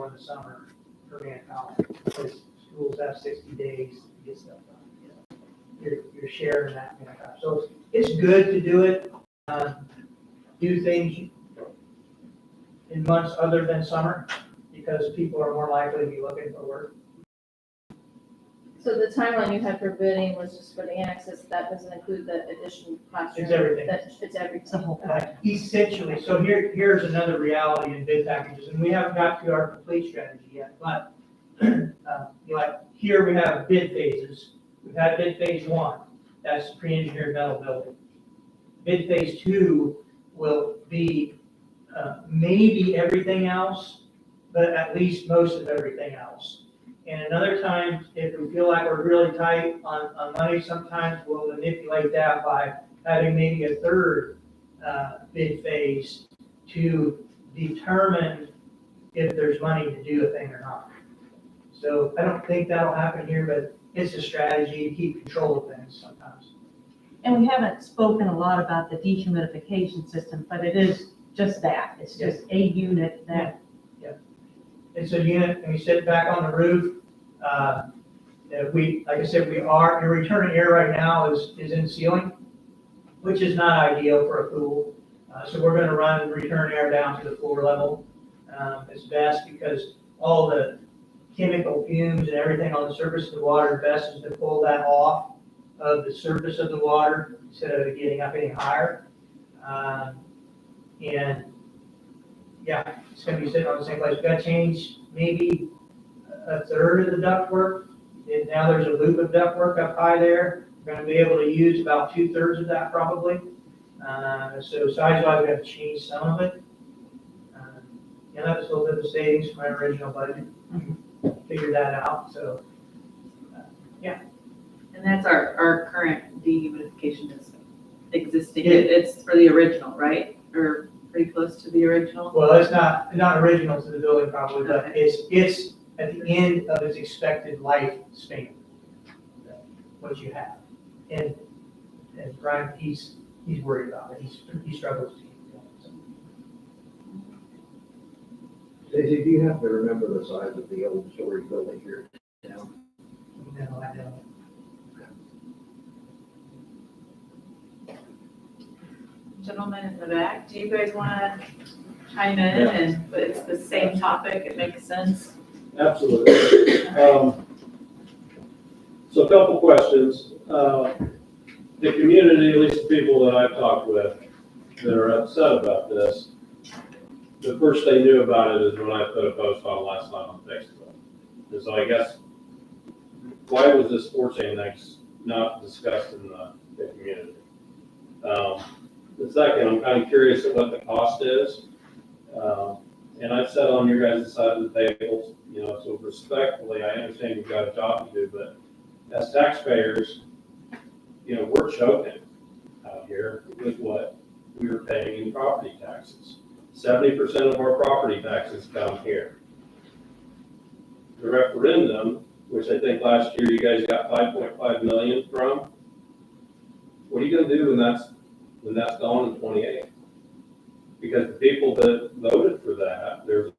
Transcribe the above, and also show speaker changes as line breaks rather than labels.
more in the summer for manpower, because schools have 60 days to get stuff done. You know, you're sharing that manpower. So it's good to do it, do things in months other than summer, because people are more likely to be looking for work.
So the timeline you had for bidding was just for the annexes, that doesn't include the additional classroom?
It's everything.
It's everything.
It's the whole
Essentially, so here's another reality in bid packages, and we haven't got to our complete strategy yet, but like here we have bid phases. We've had bid phase 1, that's pre-engineered metal building. Bid phase 2 will be maybe everything else, but at least most of everything else. And another time, if we feel like we're really tight on money, sometimes we'll manipulate that by having maybe a third bid phase to determine if there's money to do a thing or not. So I don't think that'll happen here, but it's a strategy to keep control of things sometimes.
And we haven't spoken a lot about the dehumidification system, but it is just that. It's just a unit that.
It's a unit, and we sit back on the roof. Like I said, your returning air right now is in the ceiling, which is not ideal for a pool. So we're gonna run return air down to the floor level. It's best because all the chemical fumes and everything on the surface of the water, best is to pull that off of the surface of the water instead of it getting up any higher. And yeah, it's gonna be sitting on the same place. We've got to change maybe a third of the ductwork. And now there's a loop of ductwork up high there. We're gonna be able to use about 2/3 of that probably. So size-wise, we have to change some of it. Yeah, that was a little bit of the savings from my original budget. Figured that out, so, yeah.
And that's our current dehumidification system existing.
Yeah.
It's for the original, right? Or pretty close to the original?
Well, it's not original to the building probably, but
Okay.
it's at the end of its expected lifespan, what you have. And Brian, he's worried about it. He struggles to keep it going. So.
Stacey, do you have to remember the size of the old storage building here down?
No, I don't.
Gentlemen in the back, do you guys want to chime in? And but it's the same topic, it makes sense.
Absolutely. So a couple questions. The community, at least the people that I've talked with that are upset about this, the first they knew about it is when I put a post on last night on Facebook. And so I guess, why was this sports annex not discussed in the community? The second, I'm kind of curious at what the cost is. And I've sat on your guys' side of the table, you know, so respectfully, I understand you've got a job to do, but as taxpayers, you know, we're choking out here with what we were paying in property taxes. 70% of our property taxes come here. The referendum, which I think last year you guys got 5.5 million from, what are you gonna do when that's gone in 28? Because the people that voted for that, there's